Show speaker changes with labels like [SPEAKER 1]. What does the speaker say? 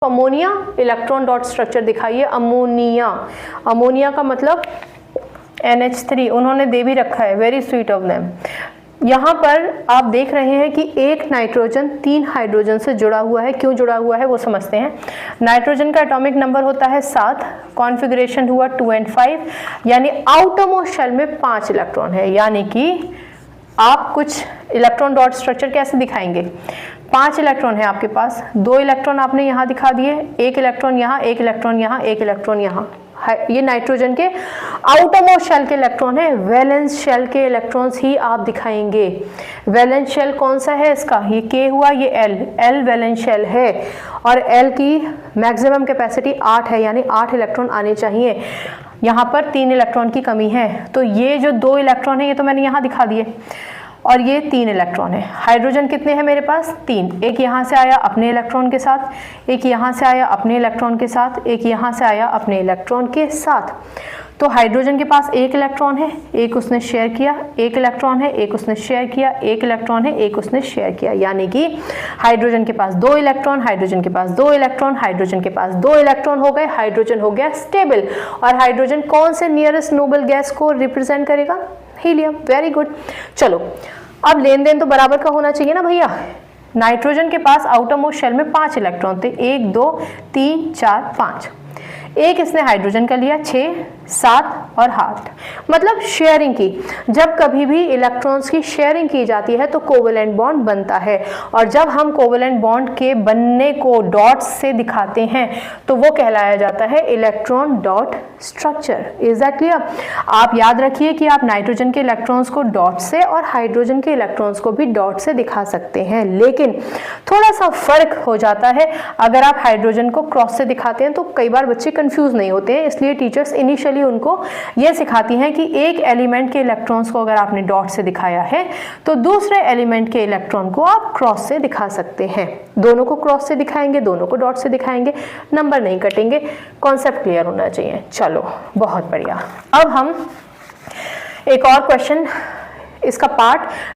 [SPEAKER 1] Ammonia electron dot structure दिखाइए। Ammonia, ammonia का मतलब NH3 उन्होंने दे भी रखा है, वेरी स्वीट ऑफ देम। यहाँ पर आप देख रहे हैं कि एक नाइट्रोजन 3 हाइड्रोजन से जुड़ा हुआ है। क्यों जुड़ा हुआ है वो समझते हैं। नाइट्रोजन का एटॉमिक नंबर होता है 7, कॉन्फ़िगरेशन हुआ 2 and 5, यानी आउटरमोस्ट शेल में 5 इलेक्ट्रॉन है। यानी कि आप कुछ इलेक्ट्रॉन डॉट स्ट्रक्चर कैसे दिखाएंगे, 5 इलेक्ट्रॉन है आपके पास, 2 इलेक्ट्रॉन आपने यहाँ दिखा दिए, 1 इलेक्ट्रॉन यहाँ, 1 इलेक्ट्रॉन यहाँ, 1 इलेक्ट्रॉन यहाँ। ये नाइट्रोजन के आउटरमोस्ट शेल के इलेक्ट्रॉन है। वैलेंस शेल के इलेक्ट्रॉन्स ही आप दिखाएंगे। वैलेंस शेल कौन सा है इसका, ये K हुआ, ये L वैलेंस शेल है और L की मैक्सिमम कैपेसिटी 8 है, यानी 8 इलेक्ट्रॉन आने चाहिए। यहाँ पर 3 इलेक्ट्रॉन की कमी है, तो ये जो 2 इलेक्ट्रॉन है ये तो मैंने यहाँ दिखा दिए और ये 3 इलेक्ट्रॉन है। हाइड्रोजन कितने हैं मेरे पास, 3। एक यहाँ से आया अपने इलेक्ट्रॉन के साथ, एक यहाँ से आया अपने इलेक्ट्रॉन के साथ, एक यहाँ से आया अपने इलेक्ट्रॉन के साथ। तो हाइड्रोजन के पास 1 इलेक्ट्रॉन है, एक उसने शेयर किया, 1 इलेक्ट्रॉन है, एक उसने शेयर किया, 1 इलेक्ट्रॉन है, एक उसने शेयर किया। यानी कि हाइड्रोजन के पास 2 इलेक्ट्रॉन, हाइड्रोजन के पास 2 इलेक्ट्रॉन, हाइड्रोजन के पास 2 इलेक्ट्रॉन हो गए। हाइड्रोजन हो गया स्टेबल। और हाइड्रोजन कौन से नियरेस्ट नोबल गैस को रिप्रेजेंट करेगा, हीलियम। Very good. चलो अब लेन देन तो बराबर का होना चाहिए ना भैया। नाइट्रोजन के पास आउटर मोस्ट शेल में 5 इलेक्ट्रॉन थे, 1 2 3 4 5। एक इसने हाइड्रोजन का लिया, 6 7 और 8, मतलब शेयरिंग की। जब कभी भी इलेक्ट्रॉन्स की शेयरिंग की जाती है तो कोवेलेंट बॉन्ड बनता है, और जब हम कोवेलेंट बॉन्ड के बनने को डॉट्स से दिखाते हैं तो वो कहलाया जाता है electron dot structure. Is that clear? आप याद रखिए कि आप नाइट्रोजन के इलेक्ट्रॉन्स को डॉट से और हाइड्रोजन के इलेक्ट्रॉन्स को भी डॉट से दिखा सकते हैं, लेकिन थोड़ा सा फर्क हो जाता है। अगर आप हाइड्रोजन को क्रॉस से दिखाते हैं तो कई बार बच्चे कंफ्यूज नहीं होते हैं, इसलिए टीचर्स इनिशियली उनको यह सिखाती हैं कि एक एलिमेंट के इलेक्ट्रॉन्स को अगर आपने डॉट से दिखाया है तो दूसरे एलिमेंट के इलेक्ट्रॉन को आप क्रॉस से दिखा सकते हैं। दोनों को क्रॉस से दिखाएंगे, दोनों को डॉट से दिखाएंगे, नंबर नहीं कटेंगे। कॉन्सेप्ट क्लियर होना चाहिए। चलो बहुत बढ़िया। अब हम एक और क्वेश्चन, इसका पार्ट